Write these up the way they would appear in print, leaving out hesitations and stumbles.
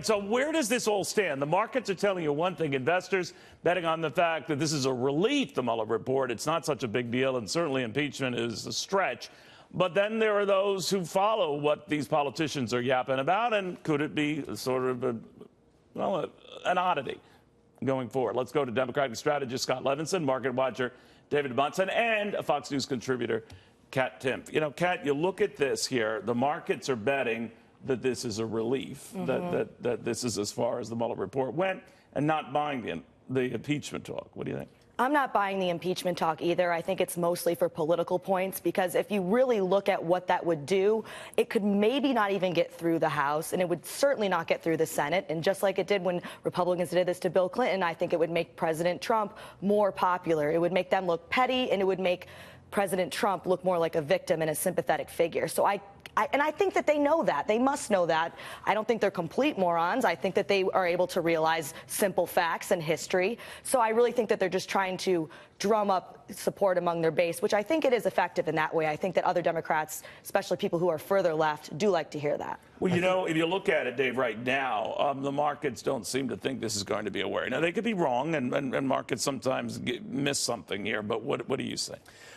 So where does this all stand? The markets are telling you one thing. Investors betting on the fact that this is a relief, the Mueller report. It's not such a big deal, and certainly impeachment is a stretch. But then there are those who follow what these politicians are yapping about, and could it be sort of an oddity going forward? Let's go to Democratic strategist Scott Levinson, market watcher David Munson, and a Fox News contributor, Kat Timpf. You know, Kat, you look at this here. The markets are betting that this is a relief, that this is as far as the Mueller report went, and not buying the impeachment talk. What do you think? I'm not buying the impeachment talk either. I think it's mostly for political points, because if you really look at what that would do, it could maybe not even get through the House, and it would certainly not get through the Senate. And just like it did when Republicans did this to Bill Clinton, I think it would make President Trump more popular. It would make them look petty, and it would make President Trump look more like a victim and a sympathetic figure. So I think that they know that. They must know that. I don't think they're complete morons. I think that they are able to realize simple facts and history. So I really think that they're just trying to drum up support among their base, which I think it is effective in that way. I think that other Democrats, especially people who are further left, do like to hear that. Well, you know, if you look at it, Dave, right now, the markets don't seem to think this is going to be a worry. Now, they could be wrong, and markets sometimes miss something here, but what do you say?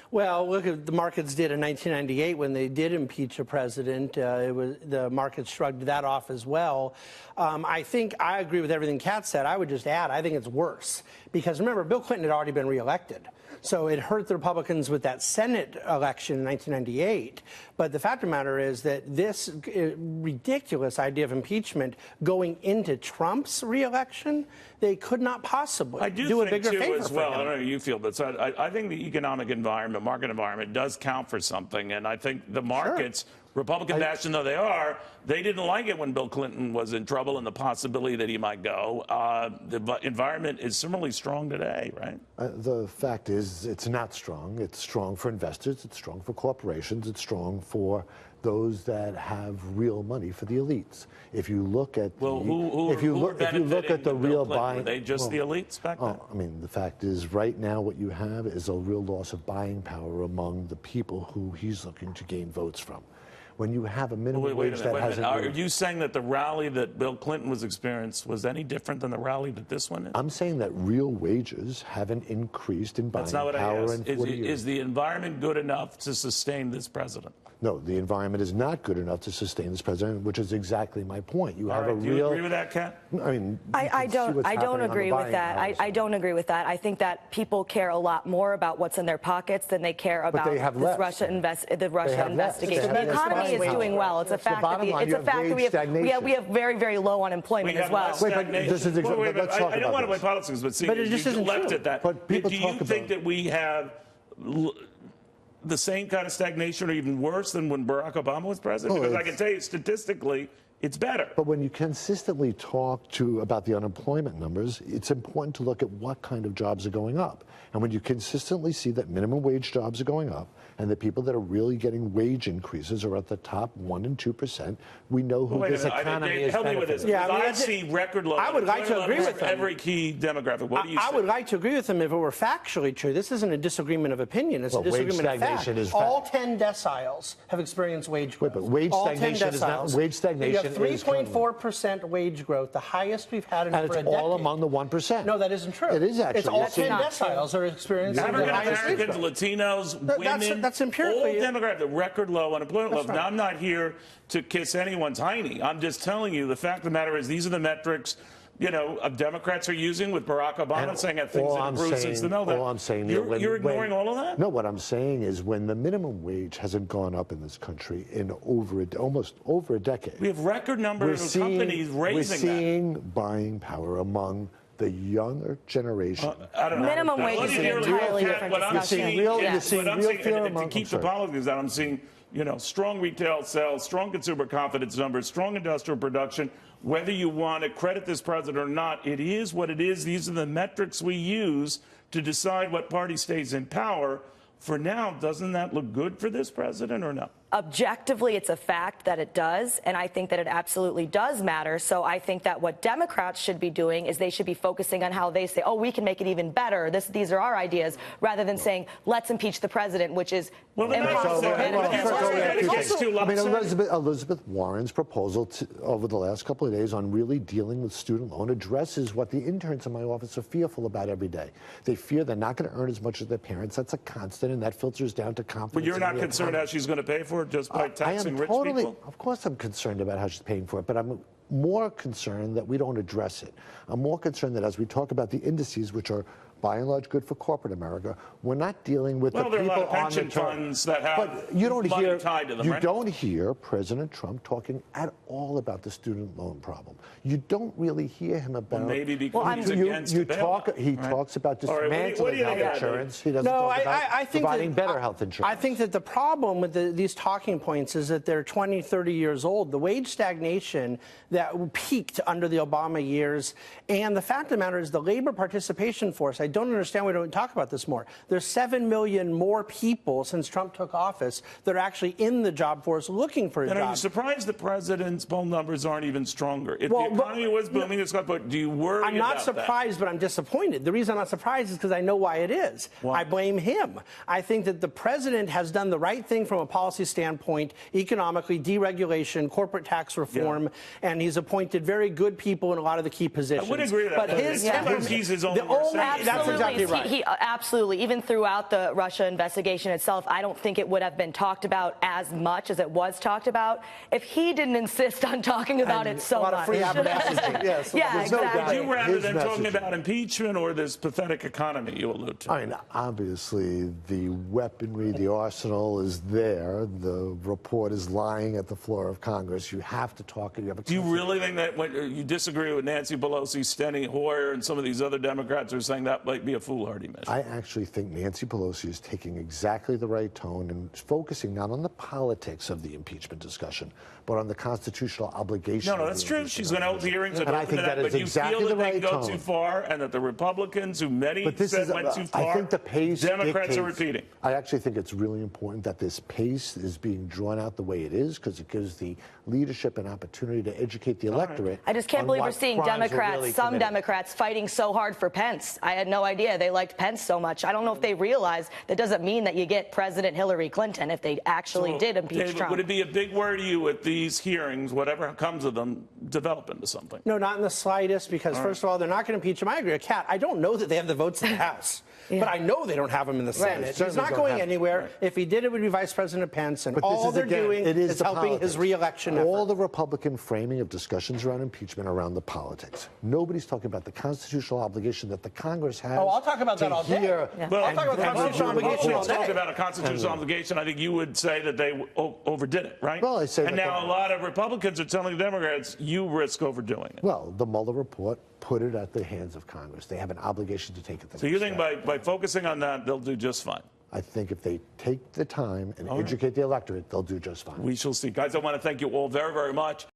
Well, look at the markets did in 1998 when they did impeach a president. The markets shrugged that off as well. I think I agree with everything Kat said. I would just add, I think it's worse. Because remember, Bill Clinton had already been reelected. So it hurt the Republicans with that Senate election in 1998. But the fact of the matter is that this ridiculous idea of impeachment going into Trump's reelection, they could not possibly do a bigger favor as well. I don't know how you feel, but I think the economic environment, market environment, does count for something. And I think the markets, Republican bastion though they are, they didn't like it when Bill Clinton was in trouble and the possibility that he might go. The environment is similarly strong today, right? The fact is, it's not strong. It's strong for investors. It's strong for corporations. It's strong for those that have real money, for the elites. If you look at if you look at the real buying, were they just the elites back then? I mean, the fact is, right now, what you have is a real loss of buying power among the people who he's looking to gain votes from. When you have a minimum wage that hasn't... Are you saying that the rally that Bill Clinton was experienced was any different than the rally that this one is? I'm saying that real wages haven't increased in buying power in 40 years. Is the environment good enough to sustain this president? No, the environment is not good enough to sustain this president, which is exactly my point. You have a real... Do you agree with that, Kat? I mean, I don't agree with that. I don't agree with that. I think that people care a lot more about what's in their pockets than they care about the Russia investigation. The economy is doing well. It's a fact that we have very, very low unemployment as well. I don't want to play politics, but you left at that. Do you think that we have the same kind of stagnation or even worse than when Barack Obama was president? Because I can tell you statistically, it's better. But when you consistently talk about the unemployment numbers, it's important to look at what kind of jobs are going up. And when you consistently see that minimum wage jobs are going up and the people that are really getting wage increases are at the top 1% and 2%, we know who this economy is. Help me with this. Yeah, I see record low. I would like to agree with every key demographic. What do you say? I would like to agree with him if it were factually true. This isn't a disagreement of opinion. It's a disagreement of fact. All 10 deciles have experienced wage growth. But wage stagnation is not wage stagnation. You have 3.4% wage growth, the highest we've had in over a decade. And it's all among the 1%. No, that isn't true. It is actually. It's all 10 deciles are experiencing the highest wage growth. Latinos, women, that's empirically all demographics, the record low unemployment level. Now, I'm not here to kiss anyone's hiney. I'm just telling you the fact of the matter is these are the metrics, you know, Democrats are using with Barack Obama saying that things have improved since the meltdown. All I'm saying, you're ignoring all of that? No, what I'm saying is when the minimum wage hasn't gone up in this country in almost over a decade. We have record numbers of companies raising that. We're seeing buying power among the younger generation. Minimum wage is an entirely different discussion. You're seeing real fear to keep the politics out, I'm seeing, you know, strong retail sales, strong consumer confidence numbers, strong industrial production. Whether you want to credit this president or not, it is what it is. These are the metrics we use to decide what party stays in power. For now, doesn't that look good for this president or no? Objectively, it's a fact that it does, and I think that it absolutely does matter. So I think that what Democrats should be doing is they should be focusing on how they say, oh, we can make it even better. These are our ideas, rather than saying, let's impeach the president, which is impossible. Elizabeth Warren's proposal over the last couple of days on really dealing with student loan addresses what the interns in my office are fearful about every day. They fear they're not going to earn as much as their parents. That's a constant, and that filters down to confidence. But you're not concerned how she's going to pay for it just by taxing rich people? Of course I'm concerned about how she's paying for it, but I'm more concerned that we don't address it. I'm more concerned that as we talk about the indices, which are by and large good for corporate America, we're not dealing with the people on the there are a lot of pension funds that have money tied to them, You don't hear President Trump talking at all about the student loan problem. You don't really hear him about. Well, maybe because he's against He talks about dismantling health insurance. He doesn't talk about providing better health insurance. I think that the problem with these talking points is that they're 20, 30 years old. The wage stagnation that peaked under the Obama years, and the fact of the matter is the labor participation force. I don't understand why we don't talk about this more. There's 7 million more people since Trump took office that are actually in the job force looking for a job. Are you surprised the president's poll numbers aren't even stronger? If the economy was booming, but do you worry I'm not surprised, but I'm disappointed. The reason I'm not surprised is because I know why it is. Why? I blame him. I think that the president has done the right thing from a policy standpoint, economically, deregulation, corporate tax reform, and he's appointed very good people in a lot of the key positions. I would agree with that. But he's his own worst enemy. That's exactly right. Absolutely. Even throughout the Russia investigation itself, I don't think it would have been talked about as much as it was talked about if he didn't insist on talking about it so much. Yes. Yeah, exactly. Would you rather than talking about impeachment or this pathetic economy you allude to? I mean, obviously, the weaponry, the arsenal is there. The report is lying at the floor of Congress. You have to talk. Do you really think that when you disagree with Nancy Pelosi, Steny Hoyer, and some of these other Democrats are saying that might be a foolhardy measure? I actually think Nancy Pelosi is taking exactly the right tone and focusing not on the politics of the impeachment discussion, but on the constitutional obligation. No, that's true. She's going to hold hearings and I think that is exactly the right tone. But you feel that they go too far and that the Republicans, who many said went too far, I think the pace Democrats are repeating. I actually think it's really important that this pace is being drawn out the way it is because it gives the leadership an opportunity to educate the electorate. I just can't believe we're seeing Democrats, some Democrats, fighting so hard for Pence. I had no idea they liked Pence so much. I don't know if they realize that doesn't mean that you get President Hillary Clinton if they actually did impeach David, Trump. would it be a big worry to you if these hearings, whatever comes of them, develop into something? No, not in the slightest, because first of all, they're not going to impeach him. I agree with Kat. I don't know that they have the votes in the House. But I know they don't have him in the Senate. He's not going anywhere. If he did, it would be Vice President Pence, and all they're doing is helping his re-election effort. All the Republican framing of discussions around impeachment around the politics. Nobody's talking about the constitutional obligation that the Congress has. Oh, I'll talk about that all day. Well, I'll talk about the constitutional obligation all day. Talk about a constitutional obligation. I think you would say that they overdid it, right? Well, I say and now a lot of Republicans are telling Democrats you risk overdoing it. Well, the Mueller report put it at the hands of Congress. They have an obligation to take it. So you think by focusing on that, they'll do just fine? I think if they take the time and educate the electorate, they'll do just fine. We shall see. Guys, I want to thank you all very, very much.